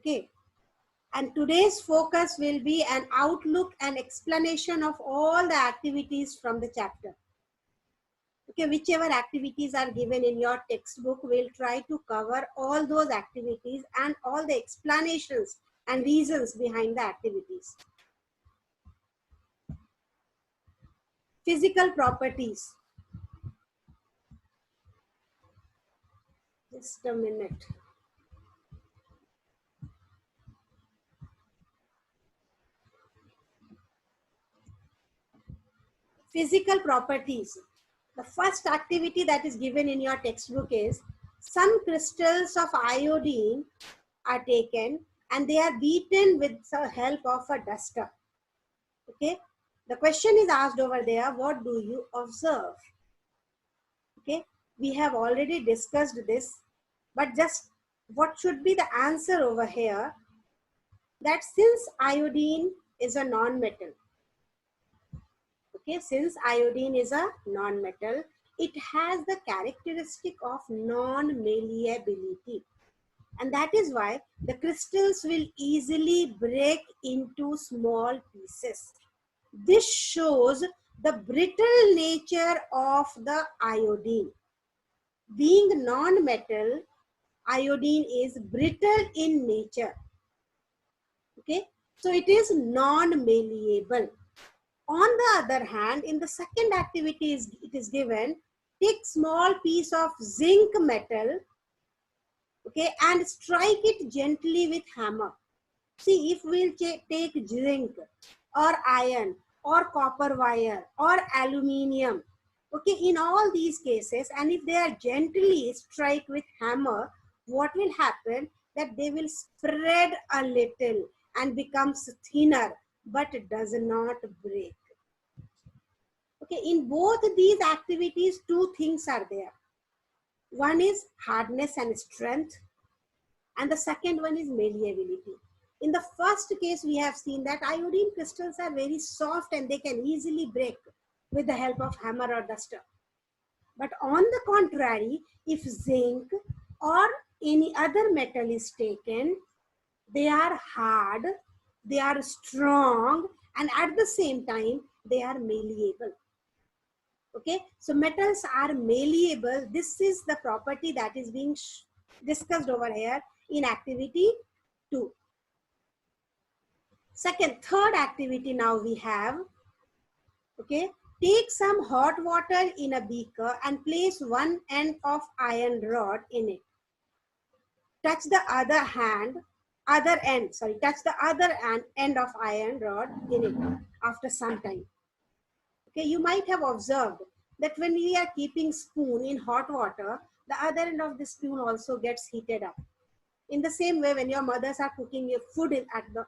Okay. And today's focus will be an outlook and explanation of all the activities from the chapter. Okay, whichever activities are given in your textbook, we'll try to cover all those activities and all the explanations and reasons behind the activities. Physical properties. Just a minute. Physical properties. The first activity that is given in your textbook is some crystals of iodine are taken and they are beaten with the help of a duster. Okay. The question is asked over there, what do you observe? Okay. We have already discussed this, but just what should be the answer over here? That since iodine is a non-metal, okay, since iodine is a non-metal, it has the characteristic of non-malleability. And that is why the crystals will easily break into small pieces. This shows the brittle nature of the iodine. Being non-metal, iodine is brittle in nature. Okay, so it is non-malleable. On the other hand, in the second activity, it is given, take small piece of zinc metal, okay, and strike it gently with hammer. See, if we'll take zinc or iron or copper wire or aluminium, okay, in all these cases, and if they are gently strike with hammer, what will happen? That they will spread a little and becomes thinner, but it does not break. Okay, in both these activities, two things are there. One is hardness and strength, and the second one is malleability. In the first case, we have seen that iodine crystals are very soft and they can easily break with the help of hammer or duster. But on the contrary, if zinc or any other metal is taken, they are hard, they are strong, and at the same time, they are malleable. Okay, so metals are malleable. This is the property that is being discussed over here in activity 2. Third activity now we have, okay, take some hot water in a beaker and place one end of iron rod in it. Touch the other end of iron rod in it after some time. Okay, you might have observed that when we are keeping spoon in hot water, the other end of the spoon also gets heated up. In the same way, when your mothers are cooking your food at the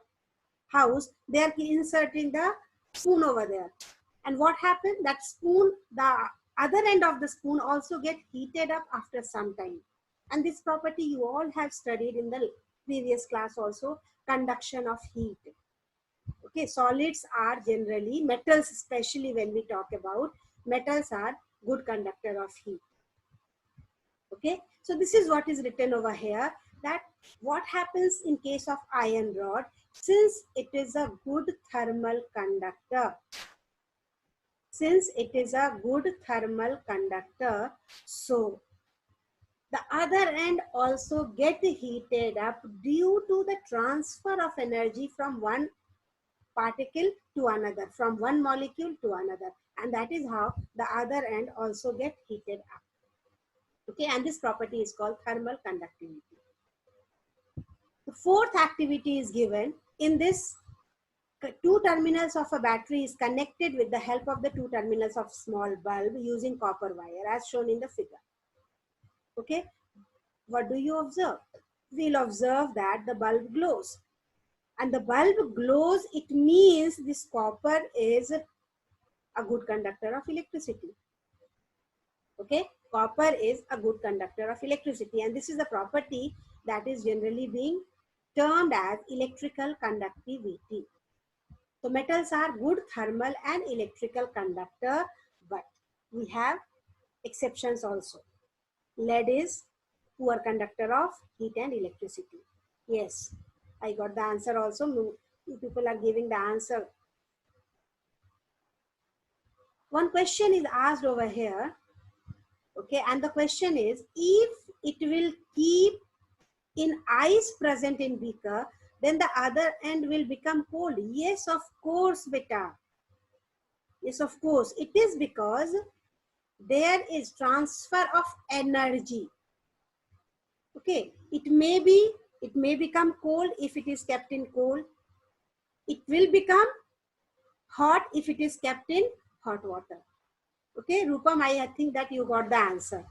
house, they are inserting the spoon over there. And what happened? That spoon, the other end of the spoon also get heated up after some time. And this property you all have studied in the previous class also, conduction of heat. Okay, solids are generally, metals especially when we talk about, metals are good conductor of heat. Okay, so this is what is written over here, that what happens in case of iron rod, since it is a good thermal conductor, so the other end also get heated up due to the transfer of energy from one particle to another, from one molecule to another, and that is how the other end also get heated up. Okay, and this property is called thermal conductivity. The fourth activity is given. In this, two terminals of a battery is connected with the help of the two terminals of small bulb using copper wire as shown in the figure. Okay, what do you observe? We'll observe that the bulb glows. And the bulb glows, it means this copper is a good conductor of electricity. Okay, copper is a good conductor of electricity, and this is the property that is generally being termed as electrical conductivity. So metals are good thermal and electrical conductor, but we have exceptions also. Lead is poor conductor of heat and electricity. Yes, I got the answer also. You people are giving the answer. One question is asked over here. Okay, and the question is, if it will keep in ice present in beaker, then the other end will become cold. Yes, of course, beta. Yes, of course. It is because there is transfer of energy. Okay, it may become cold if it is kept in cold. It will become hot if it is kept in hot water. Okay, Rupam, I think that you got the answer.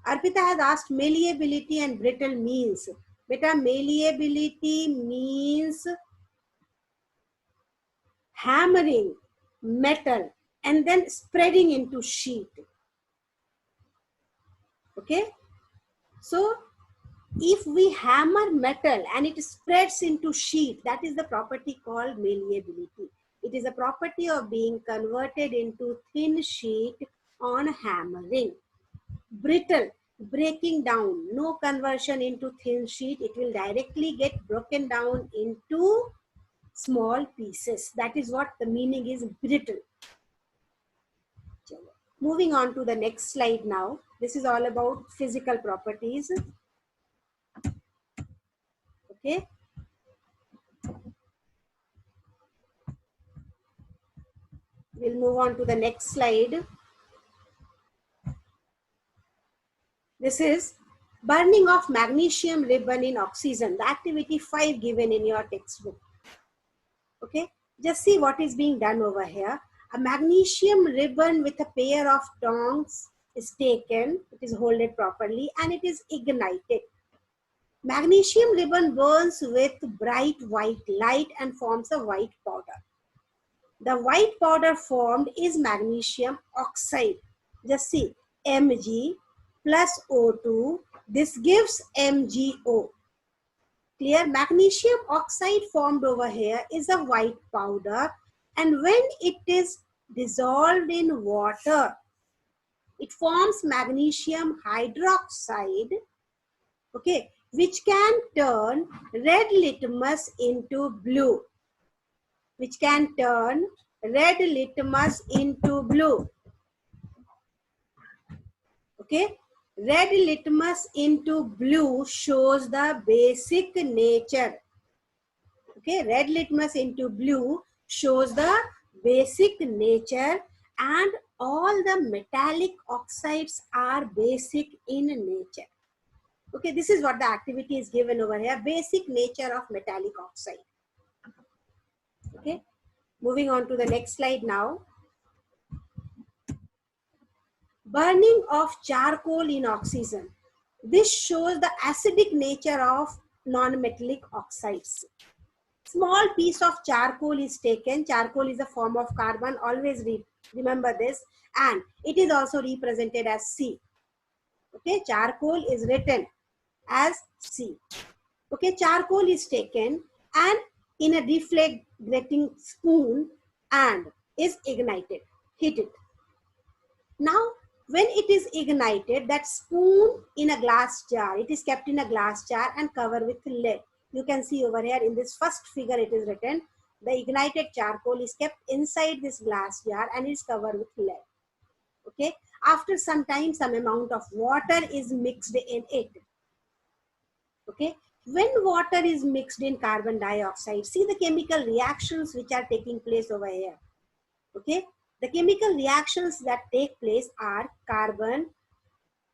Arpita has asked malleability and brittle means. Beta, malleability means hammering metal and then spreading into sheet. Okay, so if we hammer metal and it spreads into sheet, that is the property called malleability. It is a property of being converted into thin sheet on hammering. Brittle, breaking down, no conversion into thin sheet. It will directly get broken down into small pieces. That is what the meaning is, brittle. Moving on to the next slide now. This is all about physical properties. Okay. We'll move on to the next slide. This is burning of magnesium ribbon in oxygen, the activity 5 given in your textbook. Okay, just see what is being done over here. A magnesium ribbon with a pair of tongs is taken, it is holded properly and it is ignited. Magnesium ribbon burns with bright white light and forms a white powder. The white powder formed is magnesium oxide. Just see, Mg plus O2, this gives MgO. Clear? Magnesium oxide formed over here is a white powder, and when it is dissolved in water, it forms magnesium hydroxide, okay, which can turn red litmus into blue. Which can turn red litmus into blue. Okay, red litmus into blue shows the basic nature. Okay, red litmus into blue shows the basic nature, and all the metallic oxides are basic in nature. Okay, this is what the activity is given over here, basic nature of metallic oxide. Okay, moving on to the next slide now. Burning of charcoal in oxygen. This shows the acidic nature of non-metallic oxides. Small piece of charcoal is taken. Charcoal is a form of carbon. Always remember this. And it is also represented as C. Okay, charcoal is written as C. Okay, charcoal is taken and in a deflagrating spoon and is ignited, heated. Now, when it is ignited, that spoon in a glass jar, it is kept in a glass jar and covered with lead. You can see over here in this first figure, it is written, the ignited charcoal is kept inside this glass jar and is covered with lead. Okay. After some time, some amount of water is mixed in it. Okay. When water is mixed in carbon dioxide, see the chemical reactions which are taking place over here. Okay. The chemical reactions that take place are carbon,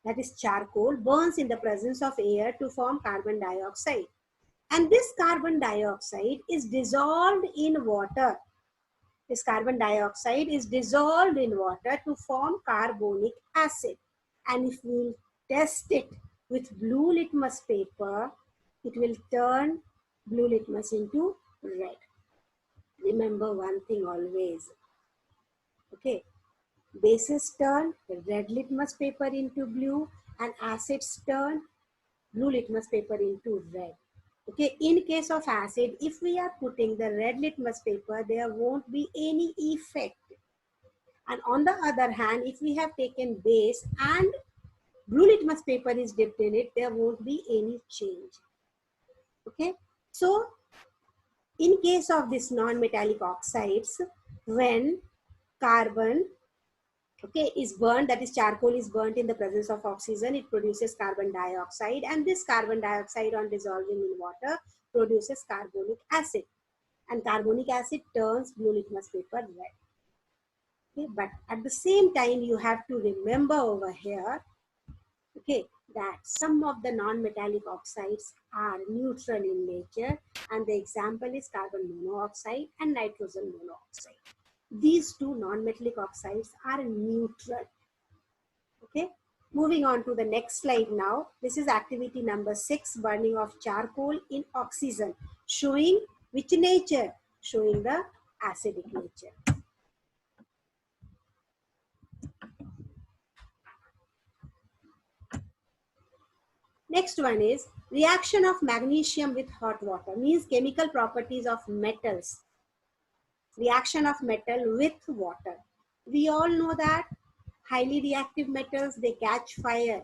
that is charcoal, burns in the presence of air to form carbon dioxide. And this carbon dioxide is dissolved in water. This carbon dioxide is dissolved in water to form carbonic acid. And if we test it with blue litmus paper, it will turn blue litmus into red. Remember one thing always. Okay, bases turn red litmus paper into blue and acids turn blue litmus paper into red. Okay, in case of acid, if we are putting the red litmus paper, there won't be any effect. And on the other hand, if we have taken base and blue litmus paper is dipped in it, there won't be any change. Okay, so In case of this non-metallic oxides, when carbon, okay, is burnt, that is charcoal is burnt in the presence of oxygen, it produces carbon dioxide, and this carbon dioxide on dissolving in water produces carbonic acid, and carbonic acid turns blue litmus paper red. Okay, but at the same time you have to remember over here, okay, that some of the non-metallic oxides are neutral in nature, and the example is carbon monoxide and nitrogen monoxide. These two non-metallic oxides are neutral. Okay, moving on to the next slide now. This is activity number 6, burning of charcoal in oxygen, showing which nature? Showing the acidic nature. Next one is reaction of magnesium with hot water, means chemical properties of metals. Reaction of metal with water. We all know that highly reactive metals, they catch fire,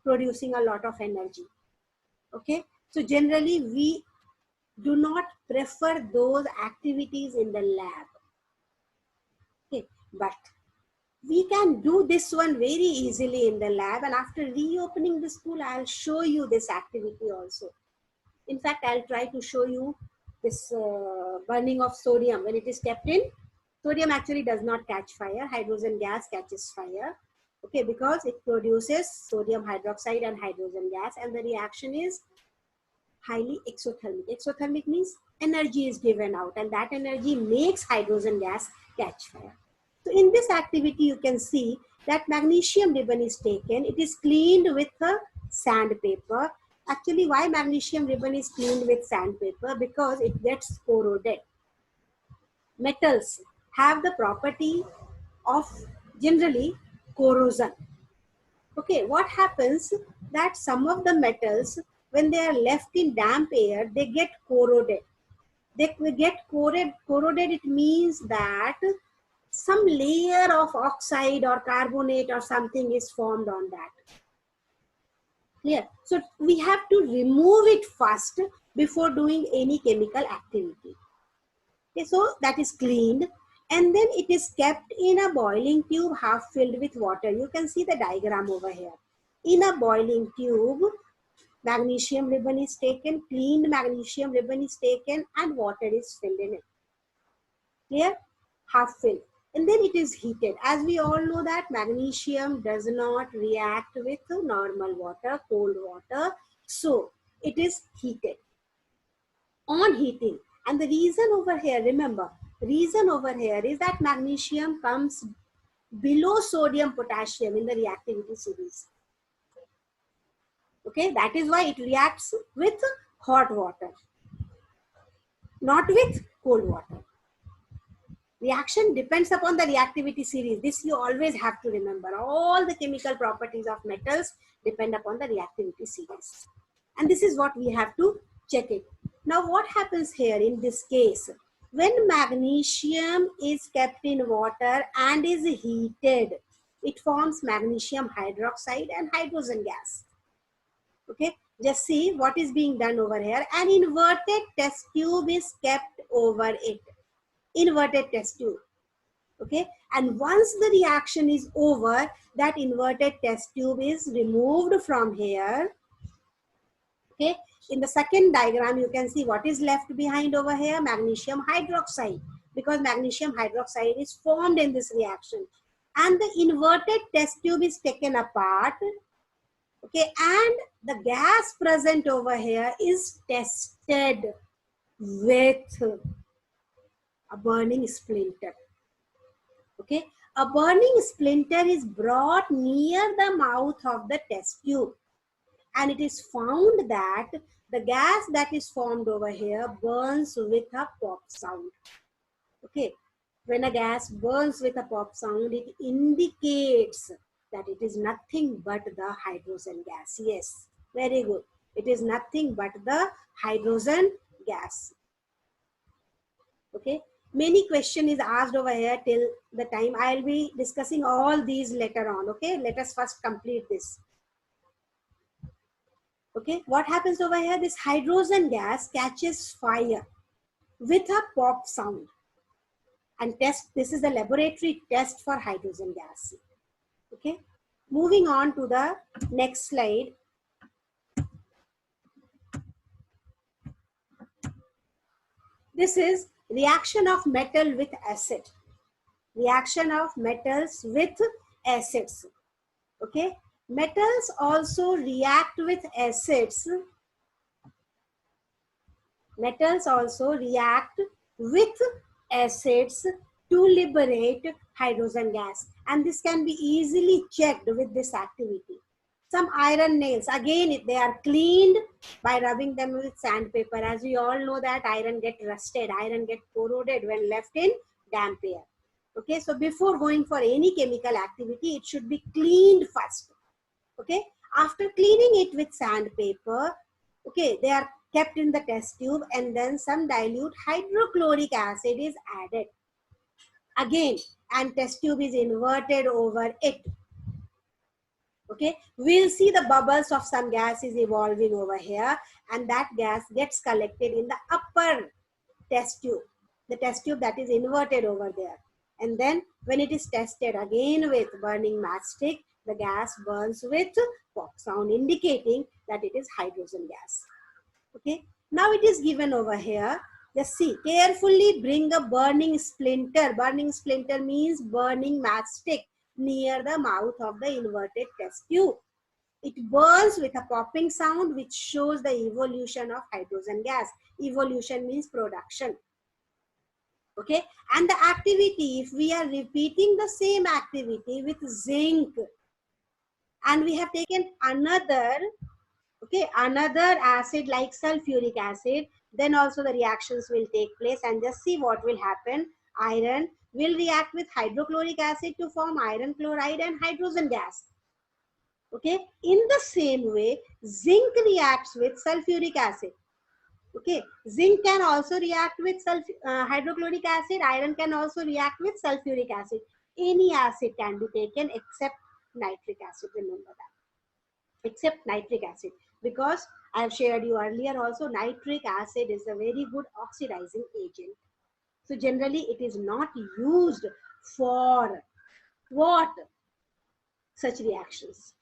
producing a lot of energy. Okay, so generally we do not prefer those activities in the lab. Okay, but we can do this one very easily in the lab, and after reopening the school I'll show you this activity also. In fact, I'll try to show you this burning of sodium. When it is kept in, sodium actually does not catch fire. Hydrogen gas catches fire. Okay, because it produces sodium hydroxide and hydrogen gas, and the reaction is highly exothermic. Exothermic means energy is given out, and that energy makes hydrogen gas catch fire. So in this activity, you can see that magnesium ribbon is taken. It is cleaned with a sandpaper. Actually, why magnesium ribbon is cleaned with sandpaper? Because it gets corroded. Metals have the property of generally corrosion. Okay, what happens that some of the metals, when they are left in damp air, they get corroded. They get corroded, it means that some layer of oxide or carbonate or something is formed on that. Clear? So we have to remove it first before doing any chemical activity. Okay, so that is cleaned, and then it is kept in a boiling tube half filled with water. You can see the diagram over here. In a boiling tube, magnesium ribbon is taken, cleaned magnesium ribbon is taken, and water is filled in it. Clear? Half filled. And then it is heated. As we all know that magnesium does not react with normal water, cold water. So it is heated. On heating, and the reason over here, remember, reason over here is that magnesium comes below sodium potassium in the reactivity series. Okay, that is why it reacts with hot water, not with cold water. Reaction depends upon the reactivity series. This you always have to remember. All the chemical properties of metals depend upon the reactivity series. And this is what we have to check it. Now what happens here in this case? When magnesium is kept in water and is heated, it forms magnesium hydroxide and hydrogen gas. Okay, just see what is being done over here. An inverted test tube is kept over it. Inverted test tube. Okay, and once the reaction is over, that inverted test tube is removed from here. Okay, in the second diagram you can see what is left behind over here, magnesium hydroxide, because magnesium hydroxide is formed in this reaction, and the inverted test tube is taken apart. Okay, and the gas present over here is tested with a burning splinter. Okay, a burning splinter is brought near the mouth of the test tube, and it is found that the gas that is formed over here burns with a pop sound. Okay, when a gas burns with a pop sound, it indicates that it is nothing but the hydrogen gas. Yes, very good. It is nothing but the hydrogen gas. Okay, many question is asked over here till the time. I'll be discussing all these later on. Okay, let us first complete this. Okay, what happens over here? This hydrogen gas catches fire. with a pop sound. And test, this is the laboratory test for hydrogen gas. Okay, moving on to the next slide. This is reaction of metal with acid. Reaction of metals with acids. Okay, metals also react with acids. Metals also react with acids to liberate hydrogen gas, and this can be easily checked with this activity. Some iron nails, again they are cleaned by rubbing them with sandpaper. As we all know that iron get rusted, iron get corroded when left in damp air. Okay, so before going for any chemical activity, it should be cleaned first. Okay, after cleaning it with sandpaper, okay, they are kept in the test tube, and then some dilute hydrochloric acid is added again, and test tube is inverted over it. Okay, we'll see the bubbles of some gas is evolving over here, and that gas gets collected in the upper test tube, the test tube that is inverted over there. And then when it is tested again with burning matchstick, the gas burns with pop sound, indicating that it is hydrogen gas. Okay, now it is given over here. Just see, carefully bring a burning splinter. Burning splinter means burning matchstick near the mouth of the inverted test tube. It burns with a popping sound, which shows the evolution of hydrogen gas. Evolution means production. Okay, and the activity, if we are repeating the same activity with zinc, and we have taken another, okay, another acid like sulfuric acid, then also the reactions will take place, and just see what will happen. Iron will react with hydrochloric acid to form iron chloride and hydrogen gas. Okay, in the same way, zinc reacts with sulfuric acid. Okay, zinc can also react with hydrochloric acid. Iron can also react with sulfuric acid. Any acid can be taken except nitric acid. Remember that, except nitric acid, because I have shared you earlier also, nitric acid is a very good oxidizing agent. So generally it is not used for what? Such reactions.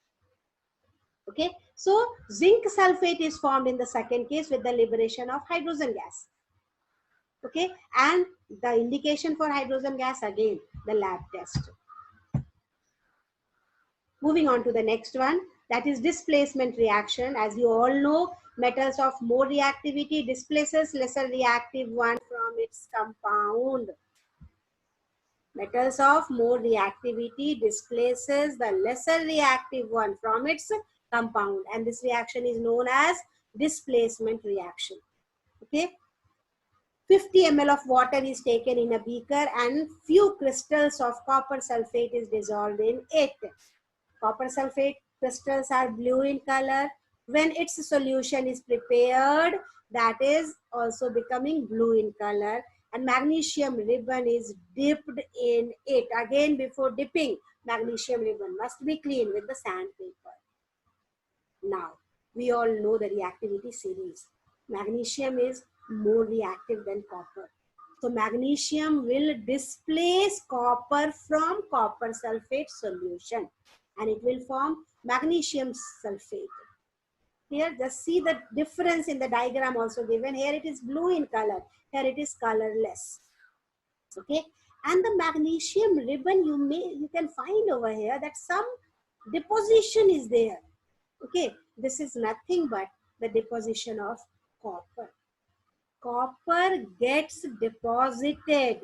Okay, so zinc sulfate is formed in the second case with the liberation of hydrogen gas. Okay, and the indication for hydrogen gas, again the lab test. Moving on to the next one, that is displacement reaction. As you all know, metals of more reactivity displaces lesser reactive one from its compound. Metals of more reactivity displaces the lesser reactive one from its compound, and this reaction is known as displacement reaction. Okay, 50 ml of water is taken in a beaker, and few crystals of copper sulfate is dissolved in it. Copper sulfate crystals are blue in color. When its solution is prepared, that is also becoming blue in color, and magnesium ribbon is dipped in it. Again, before dipping, magnesium ribbon must be cleaned with the sandpaper. Now, we all know the reactivity series. Magnesium is more reactive than copper. So magnesium will displace copper from copper sulfate solution, and it will form magnesium sulfate. Here, just see the difference in the diagram also given. Here it is blue in color. Here it is colorless. Okay, and the magnesium ribbon you can find over here that some deposition is there. Okay, this is nothing but the deposition of copper. Copper gets deposited,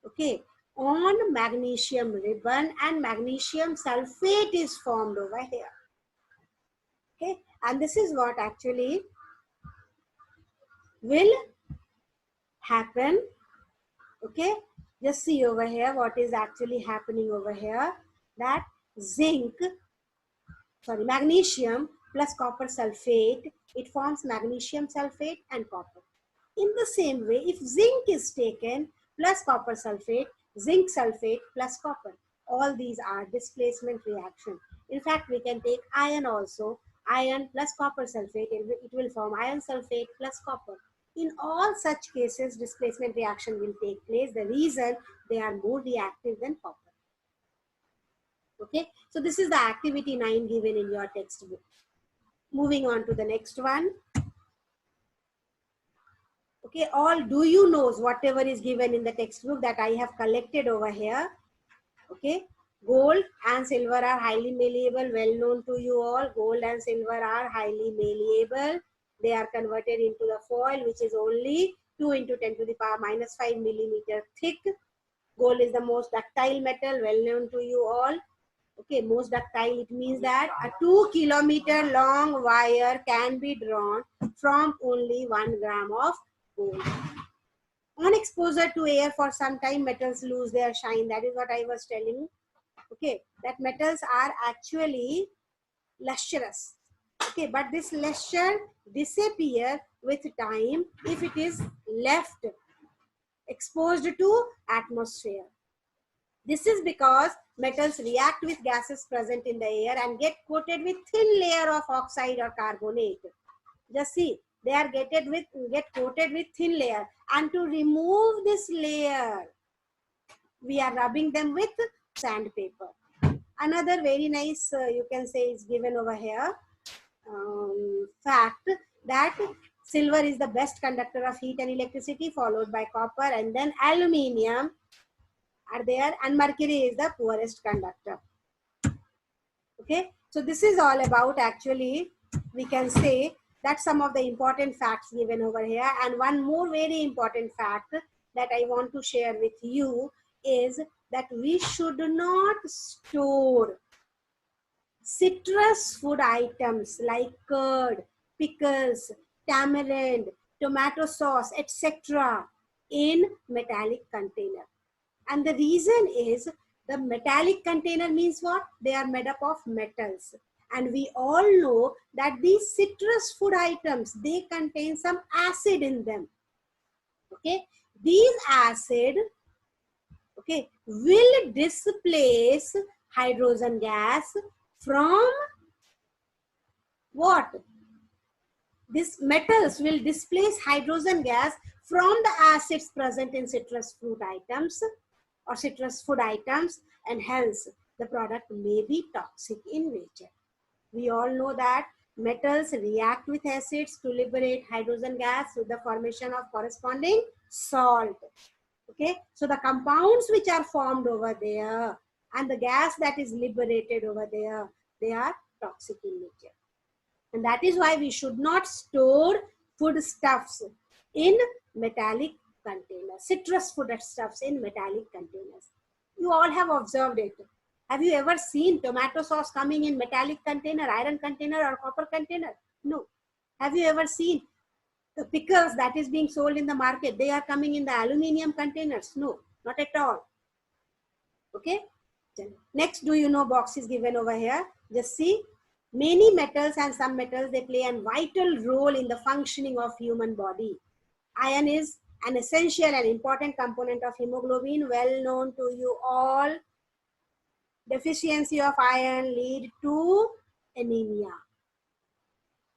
okay, on magnesium ribbon, and magnesium sulfate is formed over here. Okay, and this is what actually will happen. Okay, just see over here what is actually happening over here, that magnesium plus copper sulfate, it forms magnesium sulfate and copper. In the same way, if zinc is taken plus copper sulfate, zinc sulfate plus copper, all these are displacement reaction. In fact, we can take iron also. Iron plus copper sulfate, it will form iron sulfate plus copper. In all such cases, displacement reaction will take place. The reason, they are more reactive than copper. Okay, so this is the activity 9 given in your textbook. Moving on to the next one. Okay, all do you knows, whatever is given in the textbook that I have collected over here. Okay, gold and silver are highly malleable, well known to you all. Gold and silver are highly malleable. They are converted into the foil, which is only 2 into 10 to the power minus 5 millimeter thick. Gold is the most ductile metal, well known to you all. Okay, most ductile, it means that a 2 kilometer long wire can be drawn from only 1 gram of gold. On exposure to air for some time, metals lose their shine. That is what I was telling. Okay, that metals are actually lustrous. Okay, but this luster disappear with time if it is left exposed to atmosphere. This is because metals react with gases present in the air and get coated with thin layer of oxide or carbonate. Just see, they are get coated with thin layer, and to remove this layer, we are rubbing them with sandpaper. Another very nice, you can say, is given over here. Fact that silver is the best conductor of heat and electricity, followed by copper, and then aluminium are there, and mercury is the poorest conductor. Okay, so this is all about, actually we can say that some of the important facts given over here. And one more very important fact that I want to share with you is that we should not store citrus food items like curd, pickles, tamarind, tomato sauce, etc. in metallic container. And the reason is, the metallic container means what? They are made up of metals. And we all know that these citrus food items, they contain some acid in them. Okay, these acid, okay, will displace hydrogen gas from what? These metals will displace hydrogen gas from the acids present in citrus fruit items or citrus food items, and hence the product may be toxic in nature. We all know that metals react with acids to liberate hydrogen gas with the formation of corresponding salt. Okay, so the compounds which are formed over there and the gas that is liberated over there, they are toxic in nature. And that is why we should not store foodstuffs in metallic containers, citrus foodstuffs in metallic containers. You all have observed it. Have you ever seen tomato sauce coming in metallic container, iron container, or copper container? No. Have you ever seen the pickles that is being sold in the market? They are coming in the aluminium containers? No, not at all. Okay. Next, do you know box is given over here? Just see. Many metals and some metals, they play a vital role in the functioning of human body. Iron is an essential and important component of hemoglobin, well known to you all. Deficiency of iron lead to anemia.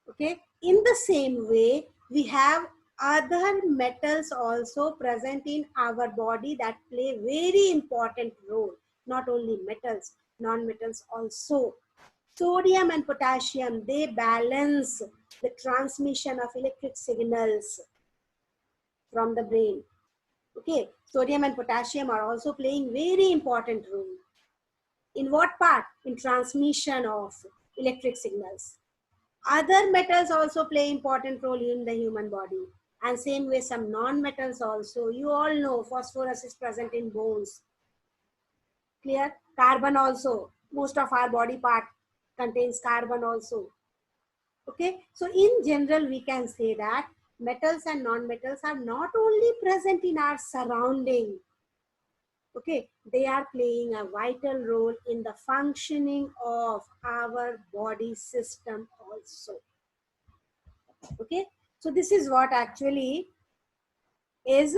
Okay. In the same way, we have other metals also present in our body that play very important role. Not only metals, non-metals also. Sodium and potassium, they balance the transmission of electric signals from the brain. Okay, sodium and potassium are also playing very important role. In what part? In transmission of electric signals. Other metals also play important role in the human body. And same way some non-metals also. You all know phosphorus is present in bones. Clear? Carbon also. Most of our body part contains carbon also. Okay, so in general we can say that metals and non-metals are not only present in our surrounding, okay, they are playing a vital role in the functioning of our body system also. Okay, so this is what actually is